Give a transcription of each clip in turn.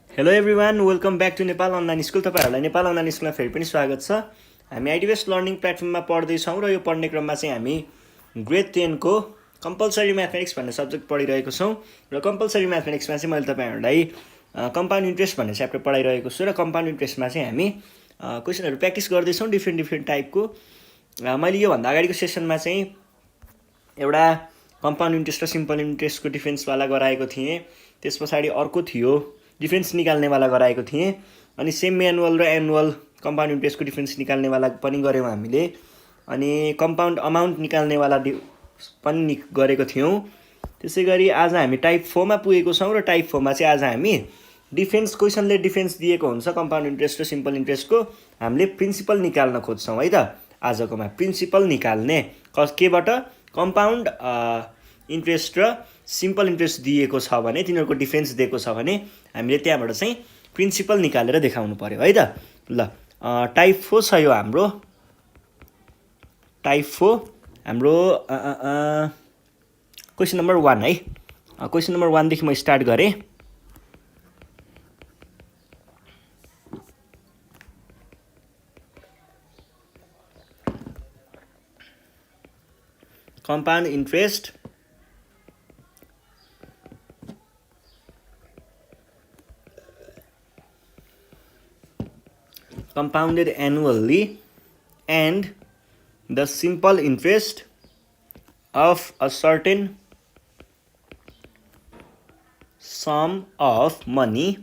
Hello everyone, welcome back to Nepal online school. तपाईँहरूलाई Nepal online स्कुलमा फेरि पनि स्वागत छ। हामी आइडिवेस्ट लर्निङ प्लेटफर्ममा पढ्दैछौँ र यो पढ्ने क्रममा चाहिँ हामी ग्रेड 10को कम्पलसरी म्याथमेटिक्स भन्ने सब्जेक्ट पढिरहेको छौँ। र कम्पलसरी म्याथमेटिक्समा चाहिँ मैले तपाईँहरूलाई कम्पाउन्ड इन्ट्रेस्ट भन्ने च्याप्टर पढाइरहेको छु। र कम्पाउन्ड इन्ट्रेस्टमा चाहिँ हामी क्वेसनहरू प्र्याक्टिस गर्दैछौँ डिफ्रेन्ट टाइपको। मैले योभन्दा अगाडिको सेसनमा चाहिँ एउटा कम्पाउन्ड इन्ट्रेस्ट र सिम्पल इन्ट्रेस्टको डिफ्रेन्सवाला गराएको थिएँ। त्यस पछाडि अर्को थियो डिफ्रेन्स निकाल्नेवाला गराएको थिएँ। अनि सेमी एनुअल र एनुअल कम्पाउन्ड इन्ट्रेस्टको डिफ्रेन्स निकाल्नेवाला पनि गऱ्यौँ हामीले। अनि कम्पाउन्ड अमाउन्ट निकाल्नेवाला पनि गरेको थियौँ। त्यसै गरी आज हामी टाइप 4मा पुगेको छौँ। र टाइप 4मा चाहिँ आज हामी डिफ्रेन्स क्वेसनले डिफ्रेन्स दिएको हुन्छ कम्पाउन्ड इन्ट्रेस्ट र सिम्पल इन्ट्रेस्टको। हामीले प्रिन्सिपल निकाल्न खोज्छौँ है त। आजकोमा प्रिन्सिपल निकाल्ने केबाट कम्पाउन्ड इन्ट्रेस्ट र सिम्पल इन्ट्रेस्ट दिएको छ भने, तिनीहरूको डिफ्रेन्स दिएको छ भने हामीले त्यहाँबाट चाहिँ प्रिन्सिपल निकालेर देखाउनु पर्यो है त। ल, टाइप 4 छ यो हाम्रो। टाइप 4 हाम्रो क्वेसन नम्बर 1 है। क्वेसन नम्बर 1 देखि म स्टार्ट गरेँ। compound interest compounded annually and the simple interest of a certain sum of money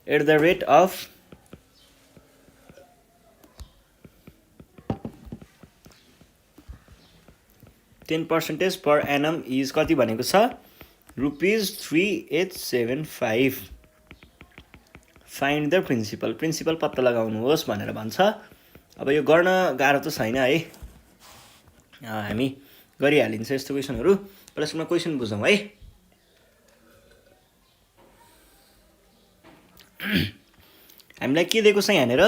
at the rate of 10% per annum is कति भनेको छ ₹3875। Find the principal. प्रिन्सिपल पत्ता लगाउनुहोस् भनेर भन्छ। अब यो गर्न गाह्रो त छैन है, हामी गरिहालिन्छ यस्तो क्वेसनहरू। पहिला सुरुमा क्वेसन बुझौँ है। हामीलाई के दिएको छ यहाँनिर?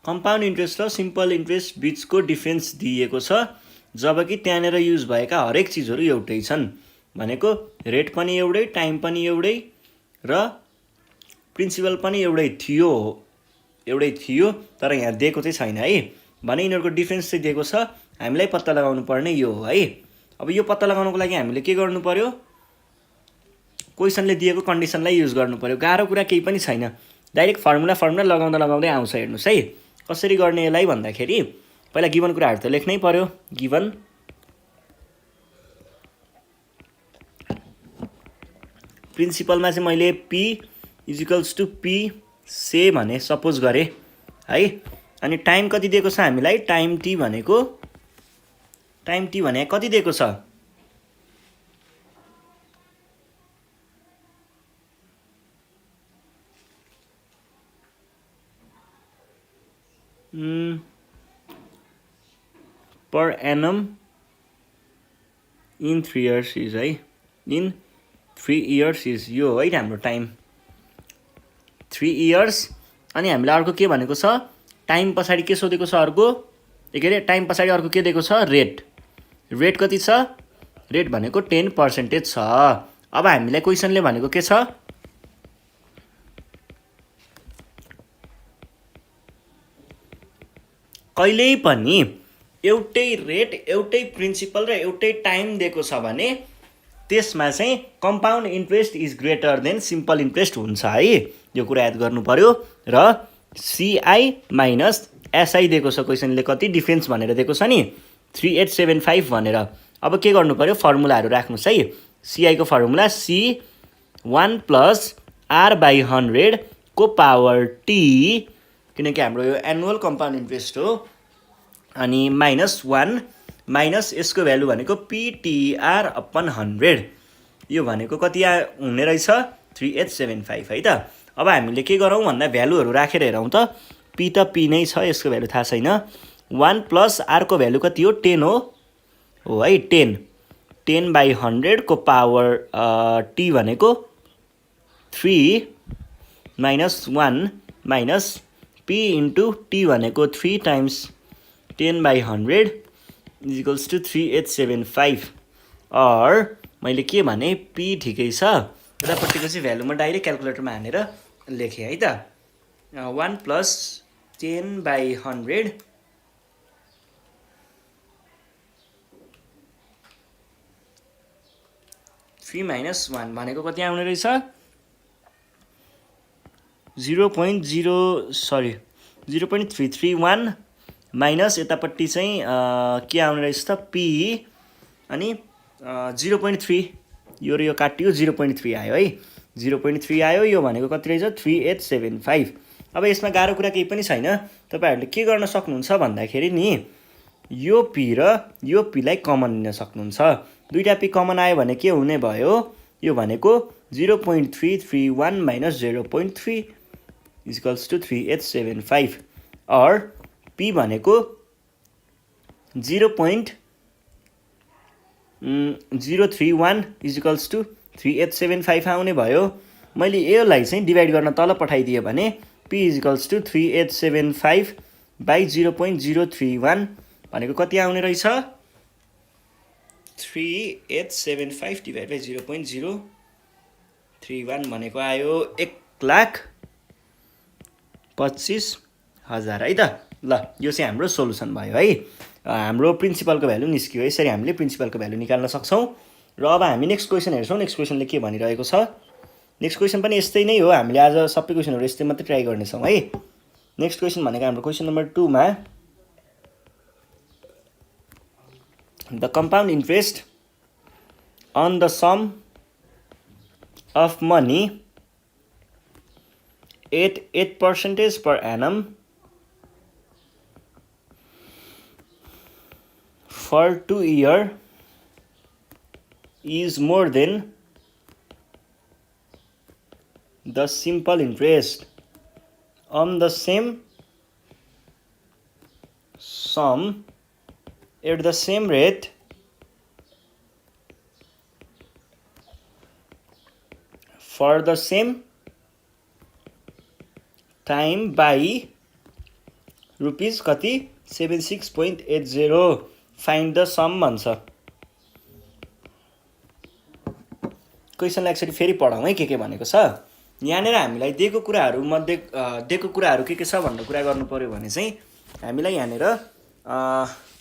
कम्पाउन्ड इन्ट्रेस्ट र सिम्पल इन्ट्रेस्ट बिचको डिफ्रेन्स दिएको छ, जबकि त्यहाँनिर युज भएका हरेक चिजहरू एउटै छन्। भनेको रेट पनि एउटै, टाइम पनि एउटै र प्रिन्सिपल पनि एउटै थियो, तर यहाँ दिएको चाहिँ छैन है। भने यिनीहरूको डिफ्रेन्स चाहिँ दिएको छ, हामीलाई पत्ता लगाउनु पर्ने यो हो है। अब यो पत्ता लगाउनुको लागि हामीले के गर्नु पर्यो? क्वेसनले दिएको कन्डिसनलाई युज गर्नु पर्यो। गाह्रो कुरा केही पनि छैन, डाइरेक्ट फर्मुला लगाउँदै आउँछ। हेर्नुहोस् है कसरी गर्ने यसलाई भन्दाखेरि पहिला गिभन कुराहरू त लेख्नै पर्यो। गिभन प्रिन्सिपलमा चाहिँ मैले P = P से भने सपोज गरेँ है। अनि टाइम कति दिएको छ हामीलाई? टाइम T भने कति दिएको छ? Per annum in 3 years is है। इन 3 years इज यो है हाम्रो टाइम 3 years। अनि हामीले अर्को के भनेको छ? टाइम पछाडि के सोधेको छ अर्को? के अरे टाइम पछाडि अर्को के दिएको छ? रेट कति छ? रेट भनेको 10% छ। अब हामीलाई क्वेसनले भनेको के छ? कहिल्यै पनि एउटै रेट, एउटै प्रिन्सिपल र एउटै टाइम दिएको छ भने त्यसमा चाहिँ compound interest is greater than simple interest हुन्छ है। यो कुरा याद गर्नु पर्यो। र CI माइनस SI दिएको छ क्वेसनले कति? डिफ्रेन्स भनेर दिएको छ नि 3875 भनेर। अब के गर्नु पर्यो? फर्मुलाहरू राख्नुहोस् है। CI को फर्मुला C1 + R/100 को पावर T, किनकि हाम्रो यो एनुअल कम्पाउन्ड इन्ट्रेस्ट हो। अनि -1 माइनस यसको भ्यालु भनेको PTR/100। यो भनेको कति हुने रहेछ? 3875 है त। अब हामीले के गरौँ भन्दा भ्यालुहरू राखेर हेरौँ त। P त P नै छ, यसको भ्यालु थाहा छैन। 1 + R को भ्यालु कति हो? 10 हो है। 10/100 को पावर T भनेको 3 - 1 - P × T भनेको 3 × 10/100 इज इक्वल्स टु 3875 अर मैले के भने पी ठिकै छ यतापट्टिको चाहिँ भ्यालु म डाइरेक्ट क्यालकुलेटरमा हानेर लेखेँ है त 1 प्लस 10/100 3 माइनस 1 भनेको कति आउने रहेछ 0.331 माइनस यतापट्टि चाहिँ के आउने रहेछ त पी अनि 0.3 यो काटियो 0.3 आयो है 0.3 आयो यो भनेको कति रहेछ 3875 अब यसमा गाह्रो कुरा केही पनि छैन तपाईहरुले के गर्न सक्नुहुन्छ भन्दाखेरि नि यो पी र यो पी लाई कमन लिन सक्नुहुन्छ दुईटा पी कमन आयो भने के हुने भयो यो भनेको 0.331 minus 0.3 is equals to 3875 or p भनेको 0.031 is equals to 3875 आउने भयो मैले यसलाई चाहिँ डिभाइड गर्न तल पठाइदिए भने p is equals to 3875 by 0.031 भनेको कति आउने रहेछ 3875 divided by 0.031 भनेको आयो 1,25,000 है त ल यो चाहिँ हाम्रो सोलुसन भयो है हाम्रो प्रिन्सिपलको भ्यालु निस्क्यो यसरी हामीले प्रिन्सिपलको भ्यालु निकाल्न सक्छौं र अब हामी नेक्स्ट क्वेशन हेर्छौं नेक्स्ट क्वेशनले के भनिरहेको छ नेक्स्ट क्वेशन पनि यस्तै नै हो हामीले आज सबै क्वेशनहरु यस्तै मात्र ट्राई गर्ने छौं है नेक्स्ट क्वेशन भनेको हाम्रो क्वेशन नम्बर 2 मा the compound interest on the sum of money at 8% per annum for 2 years is more than the simple interest on the same sum at the same rate for the same time by rupees कति 76.80 find the sum भन्छ क्वेशनलाई एकचोटी फेरि पढाउँ है के भनेको छ यहाँनेर हामीलाई दिएको कुराहरु मध्ये दिएको कुराहरु के छ भन्ने कुरा गर्नु पर्यो भने चाहिँ हामीलाई यहाँनेर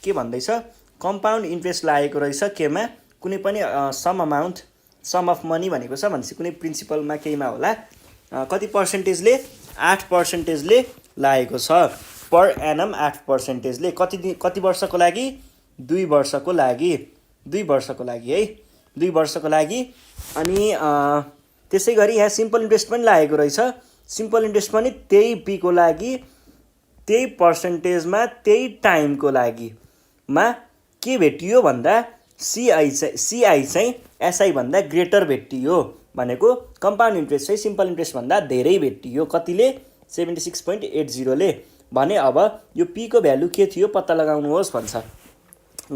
के भन्दै छ कम्पाउन्ड इन्ट्रेस्ट लागेको रहेछ केमा कुनै पनि some amount some of money भनेको छ भनेपछि कुनै प्रिन्सिपलमा केहीमा होला कति पर्सेन्टेजले 8% ले लागेको छ पर एनम 8% ले कति वर्षको लागि 2 वर्षको लागि 2 वर्षको लागि है 2 वर्षको लागि अनि त्यसैगरी यहाँ सिम्पल इन्ट्रेस्ट पनि लागेको रहेछ सिम्पल इन्ट्रेस्ट पनि त्यही पी को लागि त्यही पर्सेन्टेजमा त्यही टाइमको लागि मा के भेटियो भन्दा सीआई चाहिँ एसआई भन्दा ग्रेटर भेटियो भनेको कम्पाउन्ड इन्ट्रेस्ट चाहिँ सिम्पल इन्ट्रेस्ट भन्दा धेरै भेटियो कतिले 76.80 ले भने अब यो पी को भ्यालु के थियो पत्ता लगाउनुहोस् भन्छ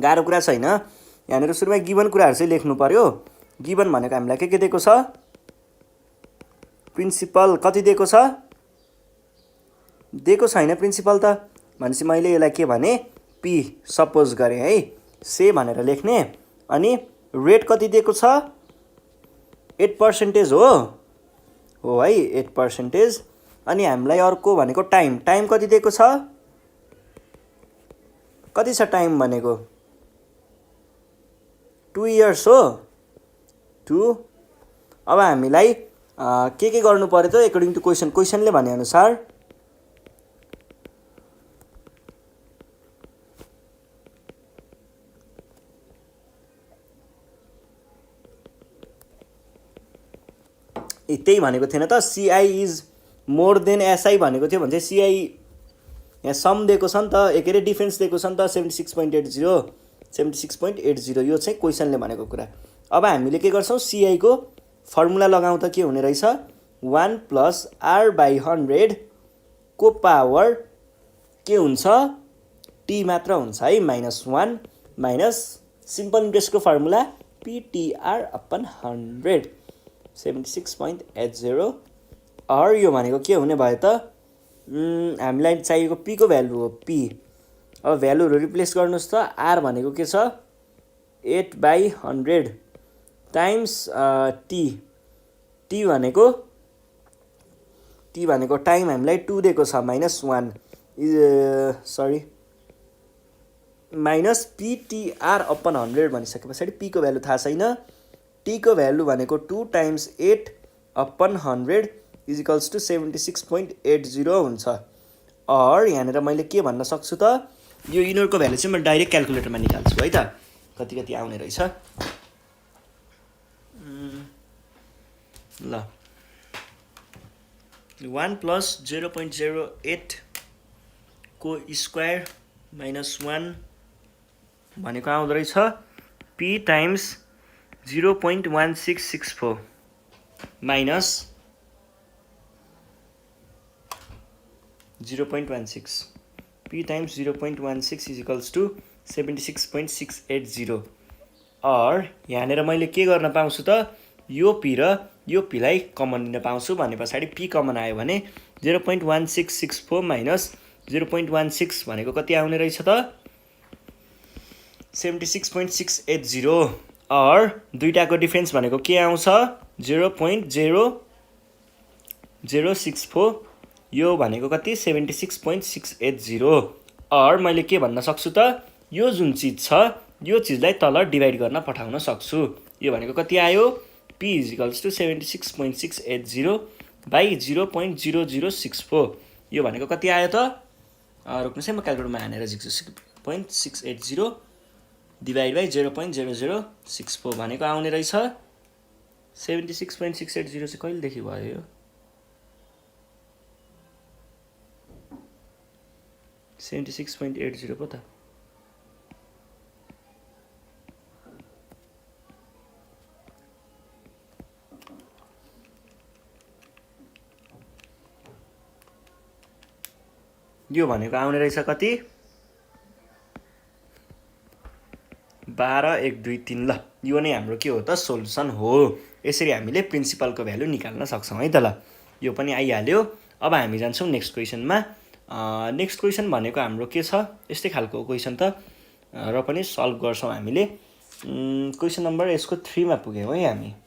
गाह्रो कुरा छैन यहाँनेर सुरुमा गिवन कुराहरु चाहिँ लेख्नु पर्यो गिवन भनेको हामीलाई के दिएको छ प्रिन्सिपल कति दिएको छ दिएको छैन प्रिन्सिपल त भनेपछि मैले यसलाई के भने पी सपोज गरे है से भनेर लेख्ने अनि रेट कति दिएको छ 8% हो है 8% अनि हामीलाई अर्को भनेको टाइम कति दिएको छ कति छ टाइम भनेको 2 इयर्स हो 2 अब हामीलाई के गर्नु पर्यो त अकॉर्डिङ टु क्वेशनले भने अनुसार त्यही भनेको थिएन त CI is more than SI भनेको थियो भने चाहिँ सीआई यहाँ सम दिएको छ नि त के अरे डिफरेन्स दिएको छ नि त 76.80 यो चाहिँ क्वेशनले भनेको कुरा अब हामीले के गर्छौं सीआई को फर्मुला लगाउँ त के हुने रहेछ 1 प्लस r बाइ 100 को पावर के हुन्छ t मात्र हुन्छ है -1 माइनस सिम्पल इन्ट्रेस्ट को फर्मुला ptr अपन 100 76.80 और यो भनेको के हुने भयो त हामीलाई चाहिएको p को भ्यालु हो p अब भ्यालुहरू रिप्लेस गर्नुहोस् त। आर भनेको के छ 8/100 टाइम्स टी। टी भनेको टाइम हामीलाई 2 दिएको छ -1 सरी माइनस पिटिआर अपन 100 भनिसके पछाडि पी को भ्यालु थाहा छैन। टी को भ्यालु भनेको 2 टाइम्स 8/100 इजिकल्स टु 76.80 हुन्छ। और यहाँनिर मैले के भन्न सक्छु त यो यिनीहरूको भ्यालु चाहिँ म डाइरेक्ट क्यालकुलेटरमा निकाल्छु है त कति कति आउने रहेछ। ल 1 प्लस 0.08 को स्क्वायर -1 भनेको आउँदो रहेछ p times 0.1664 minus 0.16 p times 0.16 equals to 76.680। और यहाँनिर मैले के गर्न पाउँछु त यो p र यो p लाई कमन लिन पाउँछु भने पछाडि p कमन आयो भने 0.1664 माइनस 0.16 भनेको कति आउने रहेछ त 76.680। और दुईटाको डिफरेन्स भनेको के आउँछ 0.0064 यो भनेको कति 76.680। और मैले के भन्न सक्छु त यो जुन चिज छ यो चिजलाई तल डिभाइड गर्न पठाउन सक्छु। यो भनेको कति आयो p इजिकल्स टु 76.680 बाई 0.0064 यो भनेको कति आयो त रोक्नुहोस् है म क्यालकुलेटरमा हानेर लेख्छु 6.680 डिभाइड बाई 0.0064 भनेको आउने रहेछ 76.680 चाहिँ कहिलेदेखि भयो यो 76.80 पो त यो भनेको आउने रहेछ कति 12 1 2 3 ल यो नै हाम्रो के हो त सोलुसन हो। यसरी हामीले प्रिन्सिपलको भ्यालु निकाल्न सक्छौं है त। ल यो पनि आइहाल्यो। अब हामी जान्छौं नेक्स्ट क्वेशनमा। नेक्स्ट क्वेशन भनेको हाम्रो के छ यस्तै खालको क्वेशन त र पनि सल्भ गर्छौं हामीले। क्वेशन नम्बर यसको 3 मा पुग्यौं है हामी।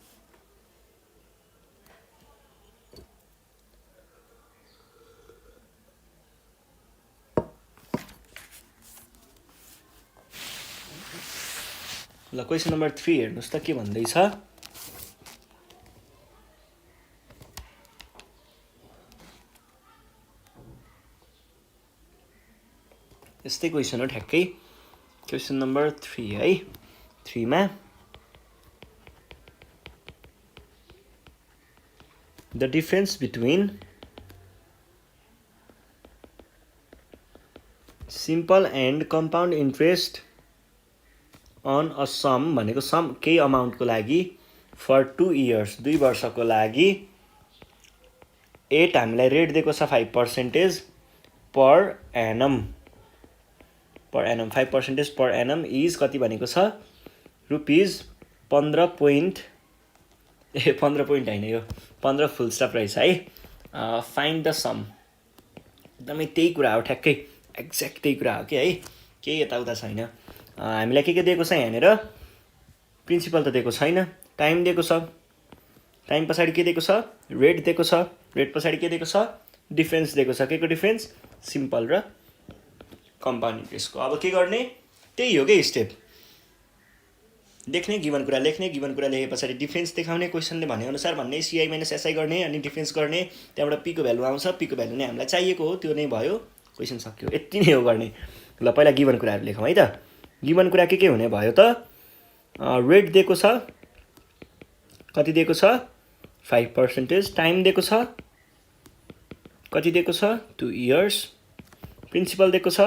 ल क्वेशन नम्बर 3 हेर्नुस् त के भन्दै छ। यस्तै क्वेशन हो ठ्याक्कै। क्वेशन नम्बर 3 है। 3 मा the difference between simple and compound interest on a sum भनेको सम केही अमाउन्टको लागि for 2 years 2 वर्षको लागि 8 हामीलाई रेट दिएको छ 5% per annum 5% per annum is कति भनेको छ रुपीज 15 point हैन यो 15 फुल स्टप रहेछ है। फाइन्ड द सम एकदमै त्यही कुरा हो ठ्याक्कै एक्ज्याक्ट त्यही कुरा हो कि है केही यताउता छैन। हामीलाई के दिएको छ यहाँनिर प्रिन्सिपल त दिएको छैन टाइम दिएको छ टाइम पछाडि के दिएको छ रेट दिएको छ रेट पछाडि के दिएको छ डिफरेन्स दिएको छ के को डिफरेन्स सिम्पल र कम्पाउन्ड इन्ट्रेस्टको। अब के गर्ने त्यही हो के स्टेप लेख्ने गिभन कुरा लेखे पछाडि डिफरेन्स देखाउने क्वेशनले भने अनुसार भन्ने CI - SI गर्ने अनि डिफरेन्स गर्ने त्यहाँबाट p को भ्यालु आउँछ p को भ्यालु नै हामीलाई चाहिएको हो त्यो नै भयो क्वेशन सक्यो यति नै हो गर्ने। ल पहिला गिभन कुराहरु लेखौं है त। गिभन कुरा के हुने भयो त रेट दिएको छ कति दिएको छ 5% टाइम दिएको छ कति दिएको छ 2 इयर्स प्रिन्सिपल दिएको छ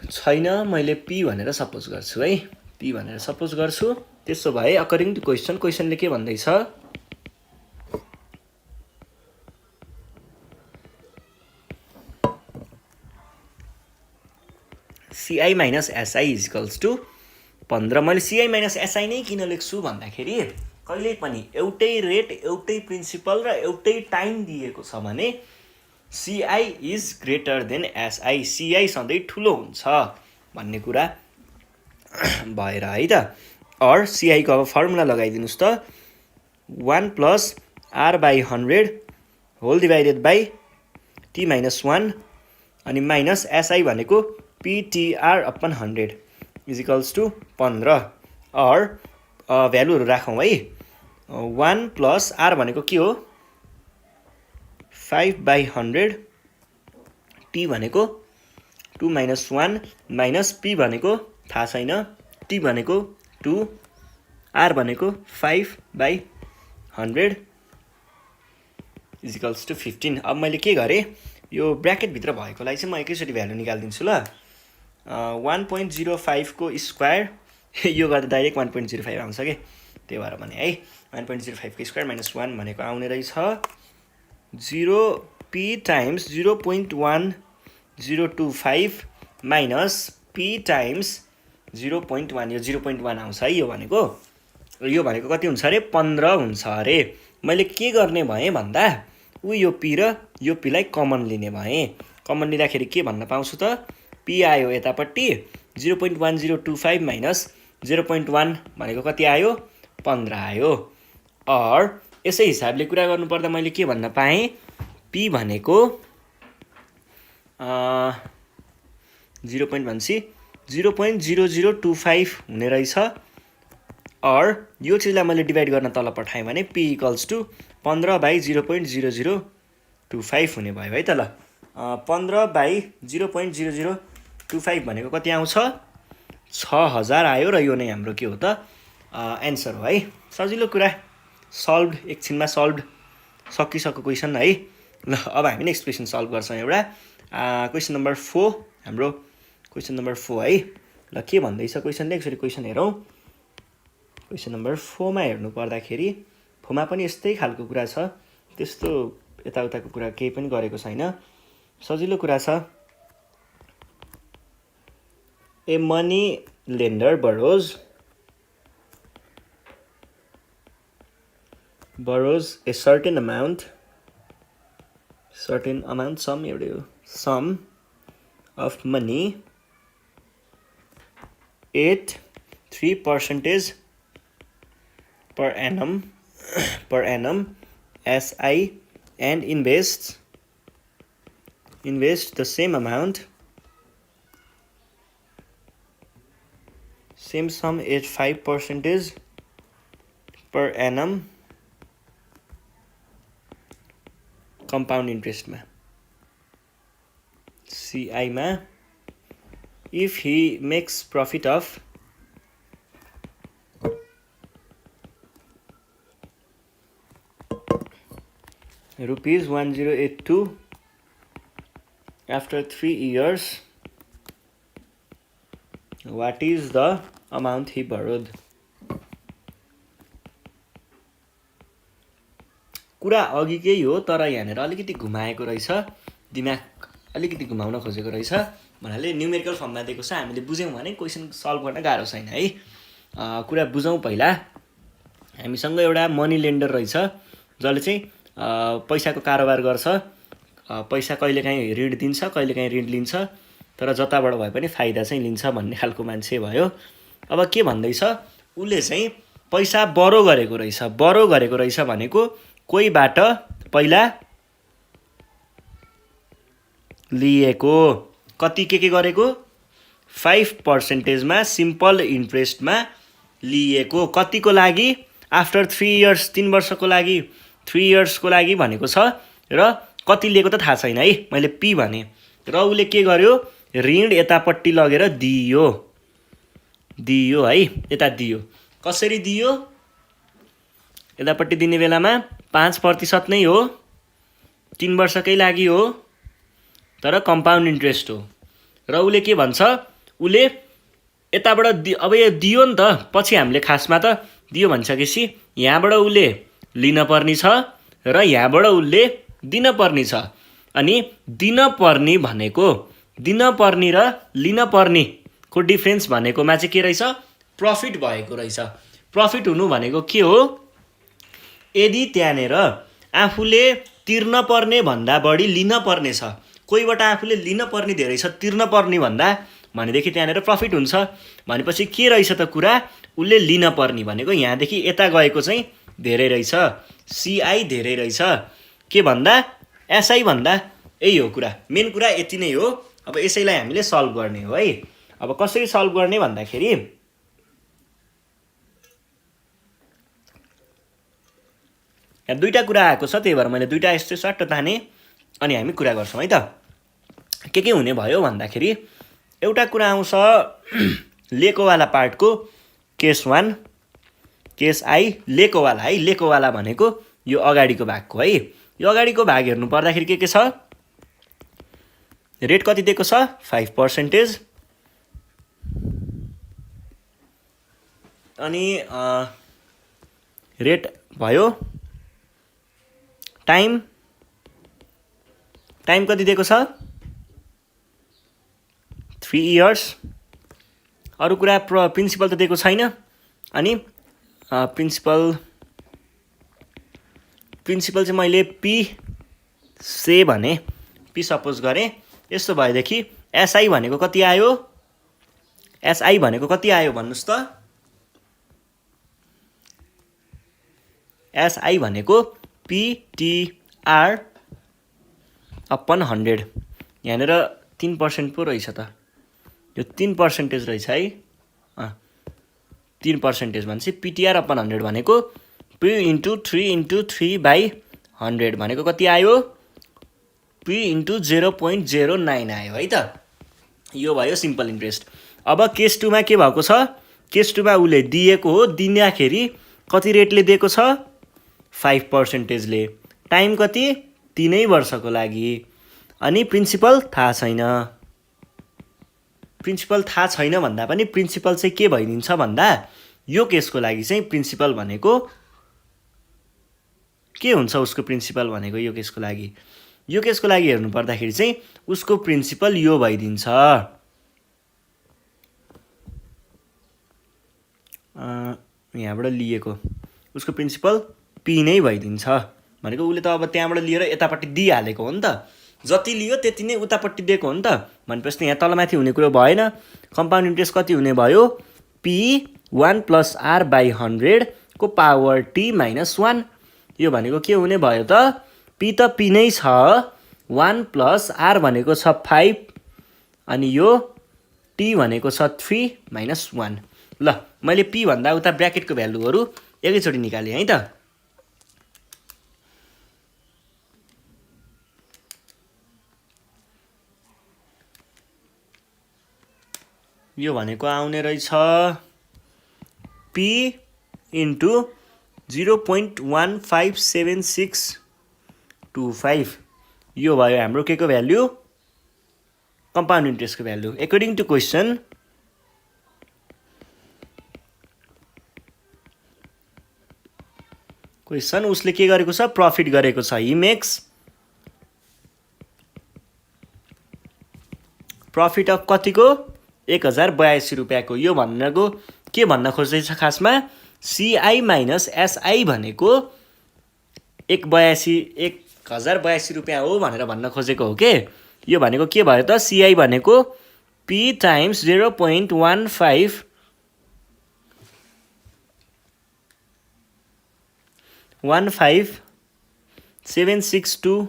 छैन मैले p भनेर सपोज गर्छु है p भनेर सपोज गर्छु। त्यसो भए अकर्डिङ टु क्वेशनले के भन्दै छ CI - SI इक्वल्स टु 15। मैले CI - SI नै किन लेख्छु भन्दाखेरि कहिल्यै पनि एउटै रेट एउटै प्रिन्सिपल र एउटै टाइम दिएको छ भने CI is greater than SI, CI सधैँ ठुलो हुन्छ भन्ने कुरा भएर है त। अर CI को अब फर्मुला लगाइदिनुहोस् त 1 plus R/100 whole divided by T - 1 अनि माइनस SI भनेको PTR/100 इज इक्वल्स टु 15। अर भ्यालुहरू राखौँ है। 1 प्लस R भनेको के हो 5/100, T भनेको 2 - 1 माइनस P भनेको थाहा छैन, T भनेको 2, R भनेको 5/100 इज इक्वल्स टु 15। अब मैले के गरेँ, यो ब्र्याकेटभित्र भएकोलाई चाहिँ म एकैचोटि भ्यालु निकालिदिन्छु ल। 1.05 को स्क्वायर यो गर्दा डाइरेक्ट 1.05 आउँछ कि, त्यही भएर भने है 1.05 को स्क्वायर माइनस 1 भनेको आउने रहेछ 0p times 0.1025 minus p times 0.1, यो 0.1 आउँछ है। यो भनेको कति हुन्छ अरे 15 हुन्छ अरे। मैले के गर्ने भएँ भन्दा यो p र यो p लाई कमन लिने भएँ। कमन लिँदाखेरि के भन्न पाउँछु त, p आयो यतापट्टि 0.1025 माइनस 0.1 भनेको कति आयो 15 आयो। अर यसै हिसाबले कुरा गर्नुपर्दा मैले के भन्न पाएँ, p भनेको 0.0025 हुने रहेछ। अर यो चिजलाई मैले डिभाइड गर्न तल पठाएँ भने p इक्वल्स टु 15/0.0025 हुने भयो है त ल। 15/0.0025 भनेको कति आउँछ 6000 आयो र यो नै हाम्रो के हो त एन्सर हो है। सजिलो कुरा, सल्भ, एकछिनमा सल्भ, सकिसक्यो क्वेसन है। ल अब हामी नेक्स्ट क्वेसन सल्भ गर्छौँ एउटा। क्वेसन नम्बर 4 हाम्रो क्वेसन नम्बर 4 है। ल के भन्दैछ क्वेसनले, एकचोटि क्वेसन हेरौँ। क्वेसन नम्बर 4 मा हेर्नु पर्दाखेरि 4 मा पनि यस्तै खालको कुरा छ, त्यस्तो यताउताको कुरा केही पनि गरेको छैन, सजिलो कुरा छ। A money lender borrows a certain amount, sum of money at 3% per annum SI and invests the same sum at 5% per annum compound interest मा CI मा if he makes profit of ₹1082 after 3 years, what is the amount he borrowed? कुरा अघिकै हो तर यहाँनिर अलिकति घुमाएको रहेछ, दिमाग अलिकति घुमाउन खोजेको रहेछ भन्नाले न्युमेरिकल फर्ममा दिएको छ। हामीले बुझ्यौँ भने क्वेसन सल्भ गर्न गाह्रो छैन है। कुरा बुझौँ पहिला। हामीसँग एउटा मनी लेन्डर रहेछ जसले चाहिँ पैसाको कारोबार गर्छ, पैसा कहिलेकाहीँ ऋण दिन्छ कहिलेकाहीँ ऋण लिन्छ, तर जताबाट भए पनि फाइदा चाहिँ लिन्छ भन्ने खालको मान्छे भयो। अब के भन्दैछ, उसले चाहिँ पैसा बरो गरेको रहेछ भनेको कोहीबाट पहिला लिएको, कति के गरेको 5% मा सिम्पल इन्ट्रेस्टमा लिएको, कतिको लागि आफ्टर 3 इयर्स, 3 वर्षको लागि, 3 इयर्सको लागि भनेको छ र कति लिएको त थाहा छैन है, मैले पी भने। र उसले के गर्यो, ऋण यतापट्टि लगेर दियो है, यता दियो। कसरी दियो, यतापट्टि दिने बेलामा 5% नै हो, 3 वर्षकै लागि हो, तर कम्पाउन्ड इन्ट्रेस्ट हो। र उसले के भन्छ, उसले यताबाट अब यो दियो नि त, पछि हामीले खासमा त दियो भनिसकेपछि यहाँबाट उसले लिन पर्ने छ र यहाँबाट उसले दिन पर्ने छ। अनि दिन पर्ने भनेको, दिन पर्ने र लिन पर्नेको डिफ्रेन्स भनेकोमा चाहिँ के रहेछ, प्रफिट भएको रहेछ। प्रफिट हुनु भनेको के हो, यदि त्यहाँनिर आफूले तिर्न पर्ने भन्दा बढी लिन पर्ने छ, कोहीबाट आफूले लिन पर्ने धेरै छ तिर्न पर्ने भन्दा, भनेदेखि त्यहाँनिर प्रफिट हुन्छ। भनेपछि के रहेछ त कुरा, उसले लिन पर्ने भनेको यहाँदेखि यता गएको चाहिँ धेरै रहेछ, सिआई धेरै रहेछ, के भन्दा एसआई भन्दा। यही हो कुरा, मेन कुरा यति नै हो। अब यसैलाई हामीले सल्भ गर्ने हो है। अब कसरी सल्भ गर्ने भन्दाखेरि यहाँ दुईटा कुरा आएको छ, त्यही भएर मैले दुईटा यस्तो सट्ट ताने अनि हामी कुरा गर्छौँ है त। के हुने भयो भन्दाखेरि एउटा कुरा आउँछ लेकोवाला पार्टको केस 1, केस आई लेकोवाला है। लेकोवाला भनेको यो अगाडिको भागको है। यो अगाडिको भाग हेर्नु पर्दाखेरि के छ, रेट कति दिएको छ 5%, अनि रेट भयो, टाइम कति दिएको छ 3 इयर्स, अरू कुरा प्रिन्सिपल त दिएको छैन। अनि प्रिन्सिपल चाहिँ मैले पी से भने, पी सपोज गरेँ। यस्तो भएदेखि एसआई भनेको कति आयो, एसआई भनेको कति आयो भन्नुहोस् त, एसआई भनेको पिटिआर अपन 100। यहाँनिर 3% पो रहेछ त, यो 3% रहेछ है। 3% भनेपछि पिटिआर अपन 100 भनेको पी इन्टु 3 भनेको कति आयो, पी इन्टु 0.09 आयो है त। यो भयो सिम्पल इन्ट्रेस्ट। अब केस 2 मा के भएको छ, केस 2 मा उसले दिएको हो, दिँदाखेरि कति रेटले दिएको छ 5% ले, टाइम कति 3 वर्षको लागि, अनि प्रिन्सिपल थाहा छैन। प्रिन्सिपल थाहा छैन भन्दा पनि प्रिन्सिपल चाहिँ के भइदिन्छ भन्दा, यो केसको लागि चाहिँ प्रिन्सिपल भनेको के हुन्छ, उसको प्रिन्सिपल भनेको यो केसको लागि हेर्नु पर्दाखेरि चाहिँ उसको प्रिन्सिपल यो भइदिन्छ, यहाँबाट लिएको उसको प्रिन्सिपल पी नै भइदिन्छ। भनेको उसले त अब त्यहाँबाट लिएर यतापट्टि दिइहालेको हो नि त, जति लियो त्यति नै उतापट्टि दिएको हो नि त। भनेपछि यहाँ तलमाथि हुने कुरो भएन। कम्पाउन्ड इन्ट्रेस्ट कति हुने भयो, पी 1 + r/100 को पावर t - 1। यो भनेको के हुने भयो त, पी त पी नै छ, 1 + r भनेको छ 5, अनि यो t भनेको छ 3 - 1। ल मैले पी भन्दा उता ब्र्याकेटको भ्यालुहरू एकैचोटि निकालेँ है त। यो भनेको आउने रहेछ पी इन्टु 0.157625। यो भयो हाम्रो के को भ्याल्यु, कम्पाउन्ड इन्ट्रेस्टको भ्याल्यु एकर्डिङ टु क्वेसन। उसले के गरेको छ, प्रफिट गरेको छ। हि मेक्स प्रफिट अफ कतिको 1082 रुपियाँको। यो भनेको के भन्न खोज्दैछ खासमा, सिआई माइनस एसआई भनेको 1082 रुपियाँ हो भनेर भन्न खोजेको हो के। यो भनेको के भयो त, सिआई भनेको P times 0.15762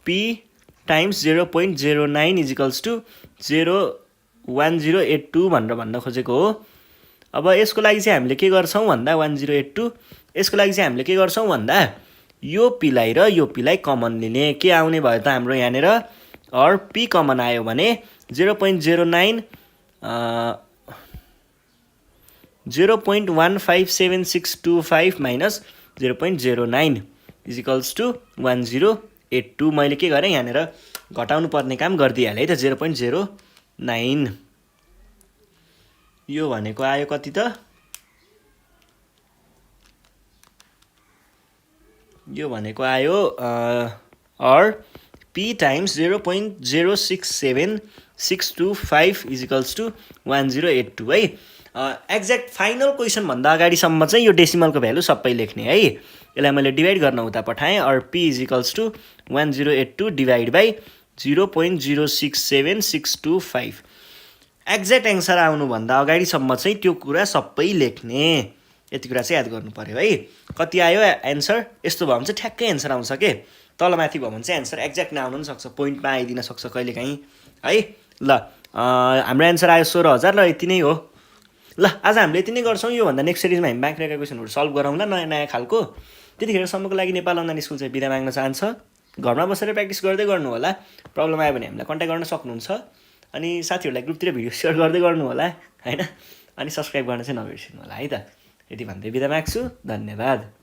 P times 0.09 is equals to 0.1082 भनेर भन्न खोजेको हो। अब यसको लागि चाहिँ हामीले के गर्छौं भन्दा 1082, यसको लागि चाहिँ हामीले के गर्छौं भन्दा यो पीलाई र यो पीलाई कमन लिने। के आउने भयो त हाम्रो यहाँनेर, और पी कमन आयो भने 0.09 0.157625 माइनस 0.09 इज इक्वल्स टु 1082। मैले के गरेँ यहाँनेर घटाउनु पर्ने काम गरिदिइहालेँ है त, 0.09। यो भनेको आयो कति त, यो भनेको आयो और p times 0.067625 is equals to 1082 है। एक्ज्याक्ट फाइनल क्वेसनभन्दा अगाडिसम्म चाहिँ यो डेसिमलको भ्यालु सबै लेख्ने है। यसलाई मैले डिभाइड गर्न उता पठाएँ और p is equals to 1082 divide by 0.067625। Exact answer आउनुभन्दा अगाडिसम्म चाहिँ त्यो कुरा सबै लेख्ने, यति कुरा चाहिँ याद गर्नु पर्यो है। कति आयो एन्सर, यस्तो भयो भने चाहिँ ठ्याक्कै एन्सर आउँछ के, तलमाथि भयो भने चाहिँ एन्सर एक्ज्याक्ट नआउनु पनि सक्छ, पोइन्टमा आइदिन सक्छ कहिलेकाहीँ है। ल हाम्रो एन्सर आयो 16,000 र यति नै हो। ल आज हामीले यति नै गर्छौँ। योभन्दा नेक्स्ट सिरिजमा हामी बाँकी रहेका क्वेसनहरू सल्भ गरौँला नयाँ नयाँ खालको। त्यतिखेरसम्मको लागि नेपाल अनलाइन स्कुल चाहिँ बिदा माग्न चाहन्छ। घरमा बसेर प्र्याक्टिस गर्दै गर्नु होला। प्रब्लम आयो भने हामीलाई कन्ट्याक्ट गर्न सक्नुहुन्छ। अनि साथीहरूलाई ग्रुपतिर भिडियो सेयर गर्दै गर्नु होला हैन। अनि सब्सक्राइब गर्न चाहिँ नबिर्सिनु होला है त। यति भन्दै बिदा माग्छु। धन्यवाद।